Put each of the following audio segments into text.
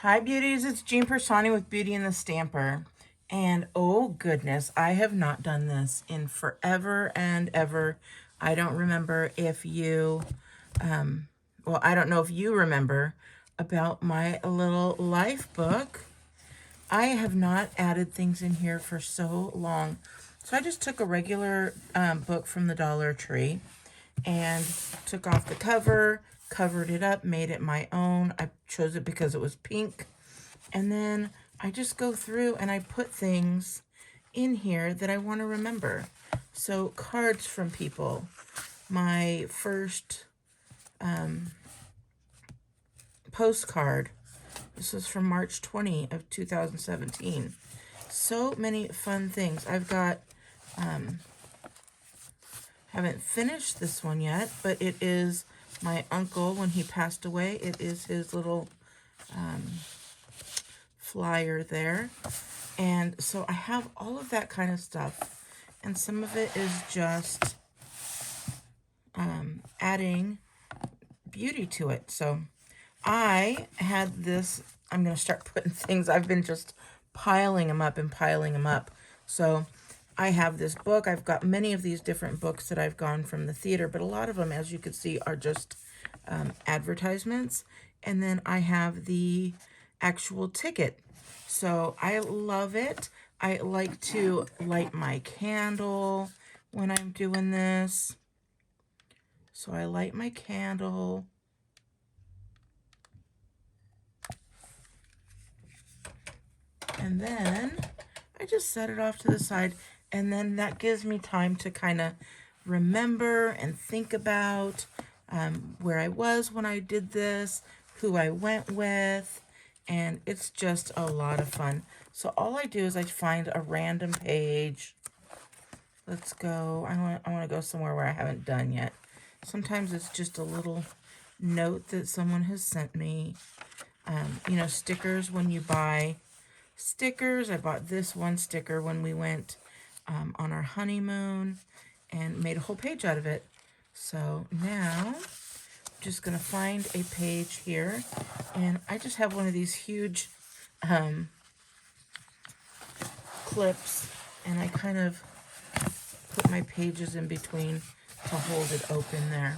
Hi beauties, it's Jean Piersanti with Beauty and the Stamper. And oh goodness, I have not done this in forever and ever. I don't remember if you, well, I don't know if you remember about my little life book. I have not added things in here for so long. So I just took a regular book from the Dollar Tree and took off the cover, covered it up, made it my own. I chose it because it was pink. And then I just go through and I put things in here that I want to remember. So cards from people. My first postcard. This was from March 20 of 2017. So many fun things. I've got, haven't finished this one yet, but it is my uncle when he passed away. It is his little flyer there. And so I have all of that kind of stuff. And some of it is just adding beauty to it. So I had this, I'm going to start putting things, I've been just piling them up and piling them up. So I have this book. I've got many of these different books that I've gone from the theater, but a lot of them, as you can see, are just advertisements. And then I have the actual ticket. So I love it. I like to light my candle when I'm doing this. So I light my candle. And then I just set it off to the side. And then that gives me time to kind of remember and think about where I was when I did this, who I went with, and it's just a lot of fun. So all I do is I find a random page. Let's go. I want to go somewhere where I haven't done yet. Sometimes it's just a little note that someone has sent me. You know, stickers when you buy stickers. I bought this one sticker when we went on our honeymoon and made a whole page out of it. So now I'm just going to find a page here, and I just have one of these huge clips, and I kind of put my pages in between to hold it open there.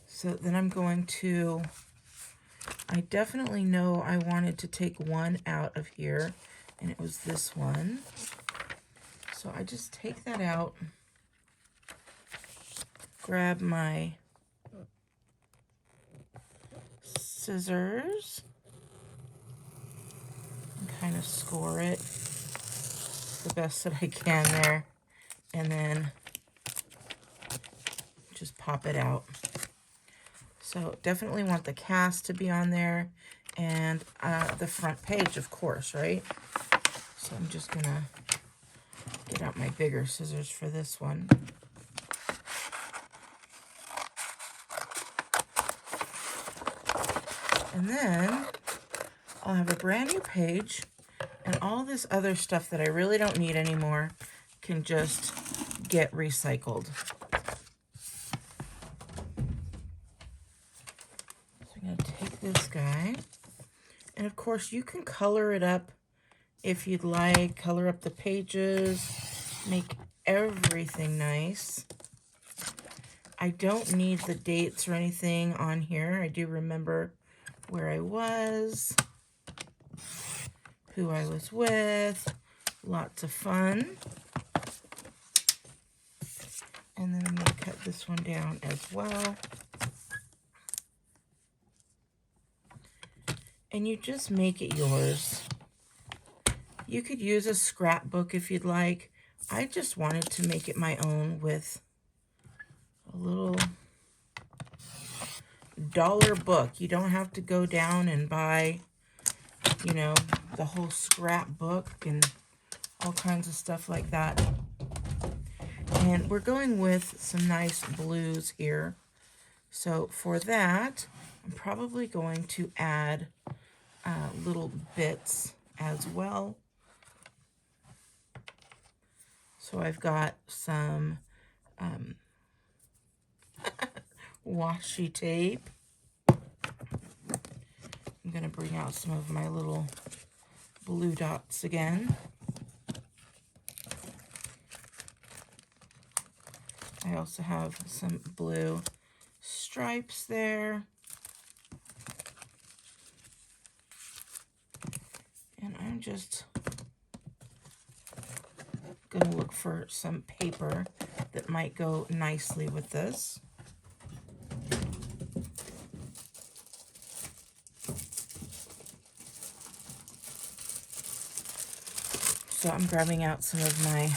So then I'm going to, I definitely know I wanted to take one out of here, and it was this one. So I just take that out, grab my scissors, and kind of score it the best that I can there, and then just pop it out. So definitely want the cast to be on there, and the front page, of course, right? So I'm just gonna get out my bigger scissors for this one. And then I'll have a brand new page, and all this other stuff that I really don't need anymore can just get recycled. So I'm going to take this guy, and of course you can color it up if you'd like, color up the pages, make everything nice. I don't need the dates or anything on here. I do remember where I was, who I was with, lots of fun. And then I'm going to cut this one down as well. And you just make it yours. You could use a scrapbook if you'd like. I just wanted to make it my own with a little dollar book. You don't have to go down and buy, you know, the whole scrapbook and all kinds of stuff like that. And we're going with some nice blues here. So for that, I'm probably going to add little bits as well. So I've got some washi tape. bring out some of my little blue dots again. I also have some blue stripes there. And I'm just going to look for some paper that might go nicely with this. So I'm grabbing out some of my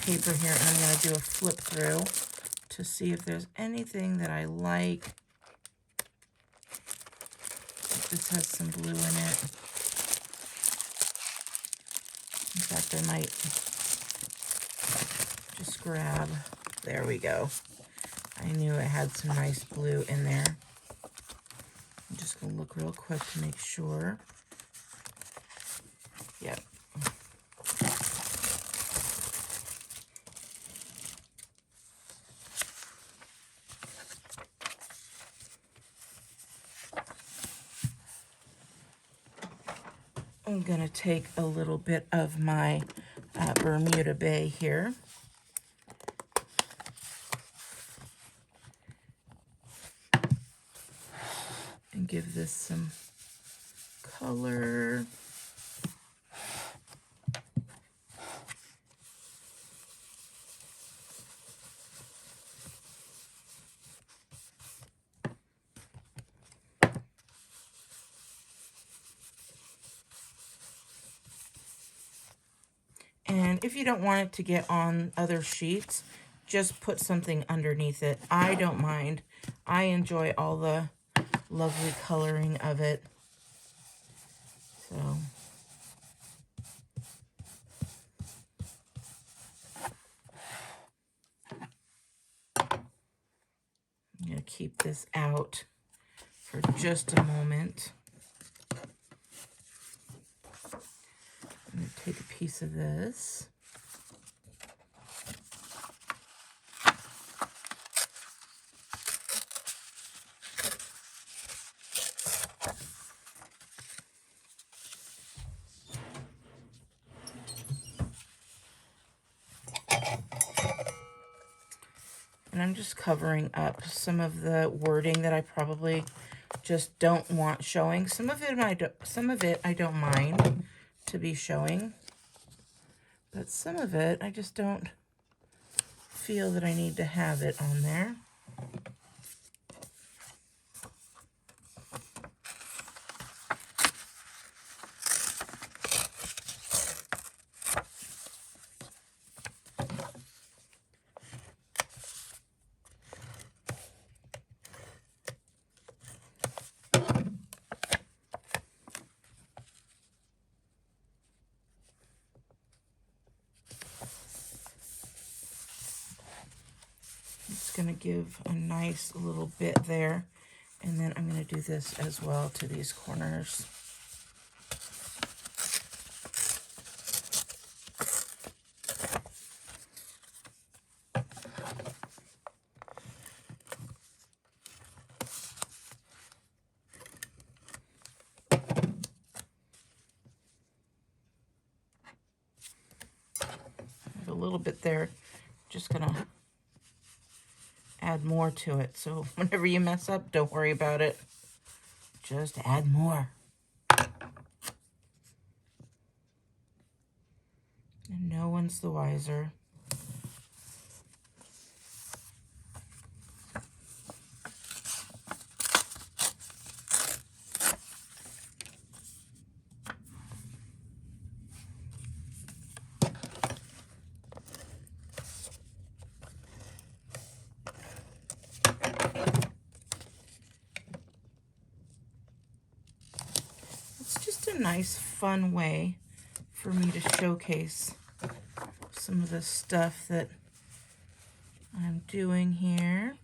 paper here, and I'm going to do a flip through to see if there's anything that I like. This has some blue in it. In fact, I might just grab, there we go. I knew it had some nice blue in there. I'm just going to look real quick to make sure. Yep. I'm going to take a little bit of my Bermuda Bay here. And give this some color. And if you don't want it to get on other sheets, just put something underneath it. I don't mind. I enjoy all the lovely coloring of it. So I'm going to keep this out for just a moment. I'm going to take a piece of this. And I'm just covering up some of the wording that I probably just don't want showing. Some of it I don't mind to be showing, but some of it I just don't feel that I need to have it on there. Going to give a nice little bit there, and then I'm going to do this as well to these corners. A little bit there, just going to add more to it. So whenever you mess up, don't worry about it. Just add more. And no one's the wiser. A nice fun way for me to showcase some of the stuff that I'm doing here.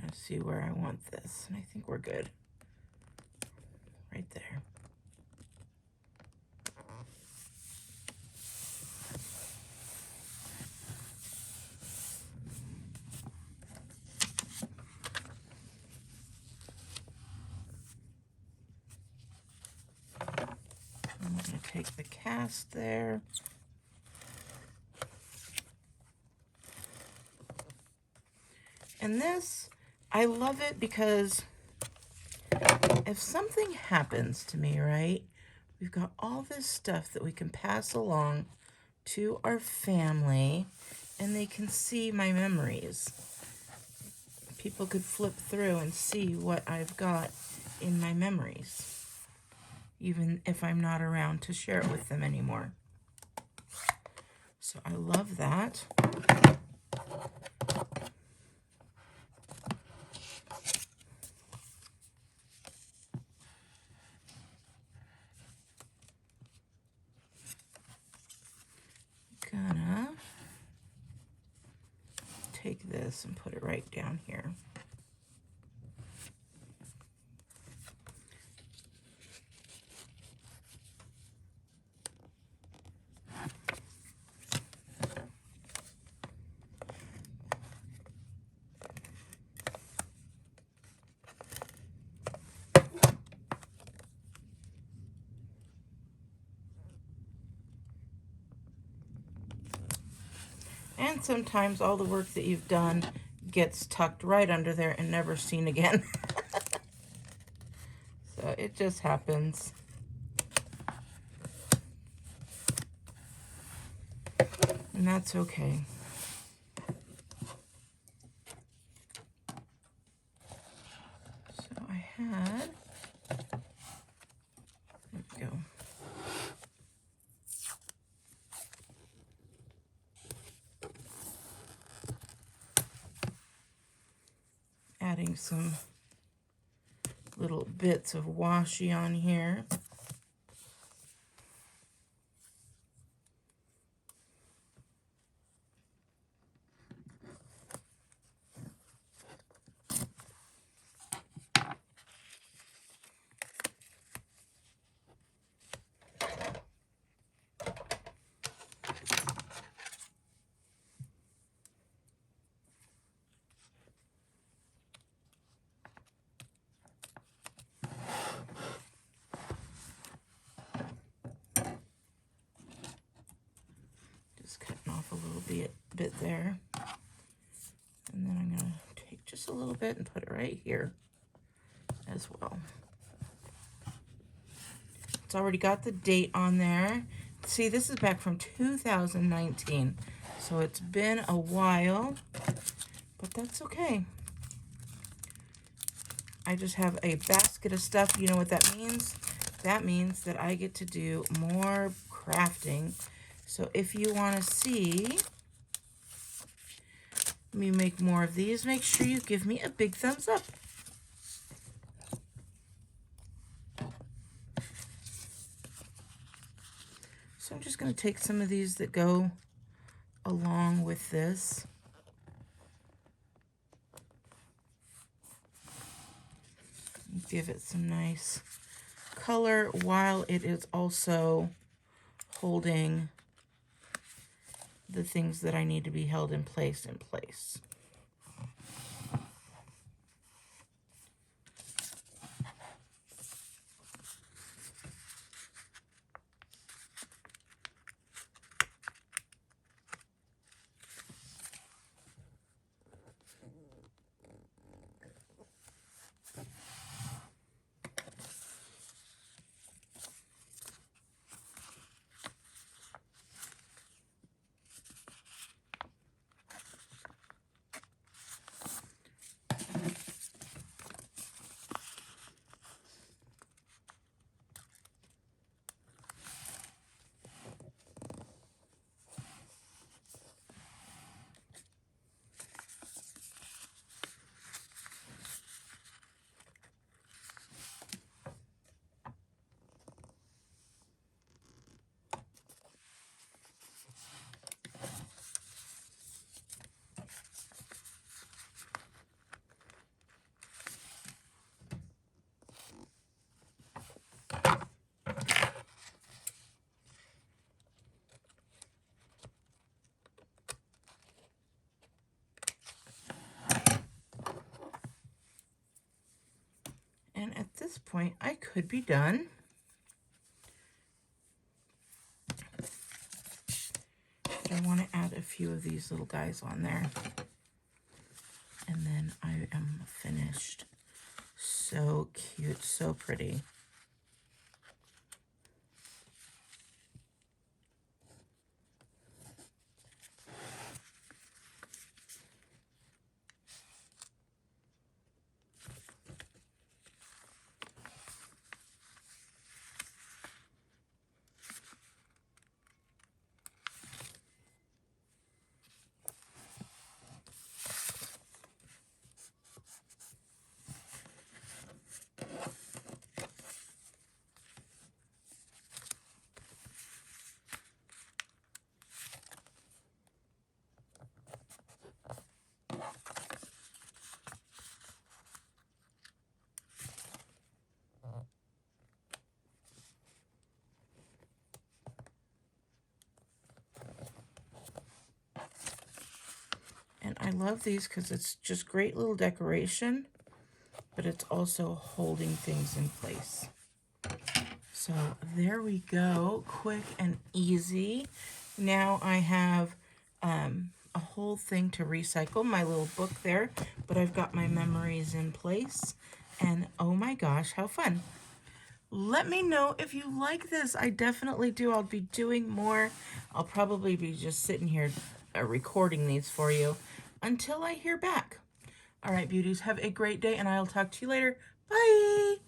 trying to see where I want this, and I think we're good. Right there. I'm going to take the cast there. And this, I love it because if something happens to me, right, we've got all this stuff that we can pass along to our family, and they can see my memories. People could flip through and see what I've got in my memories, even if I'm not around to share it with them anymore. So I love that. Gonna take this and put it right down here. And sometimes all the work that you've done gets tucked right under there and never seen again. So it just happens. And that's okay. So I had, there we go. Adding some little bits of washi on here. Just cutting off a little bit there. And then I'm going to take just a little bit and put it right here as well. It's already got the date on there. See, this is back from 2019. So it's been a while, but that's okay. I just have a basket of stuff. You know what that means? That means that I get to do more crafting. So if you want to see me make more of these, make sure you give me a big thumbs up. So I'm just going to take some of these that go along with this. Give it some nice color while it is also holding the things that I need to be held in place this point, I could be done. But I want to add a few of these little guys on there. And then I am finished. So cute, so pretty. And I love these because it's just great little decoration, but it's also holding things in place. So there we go, quick and easy. Now I have a whole thing to recycle, my little book there, but I've got my memories in place. And oh my gosh, how fun. Let me know if you like this. I definitely do. I'll be doing more. I'll probably be just sitting here recording these for you until I hear back. All right, beauties, have a great day, and I'll talk to you later. Bye.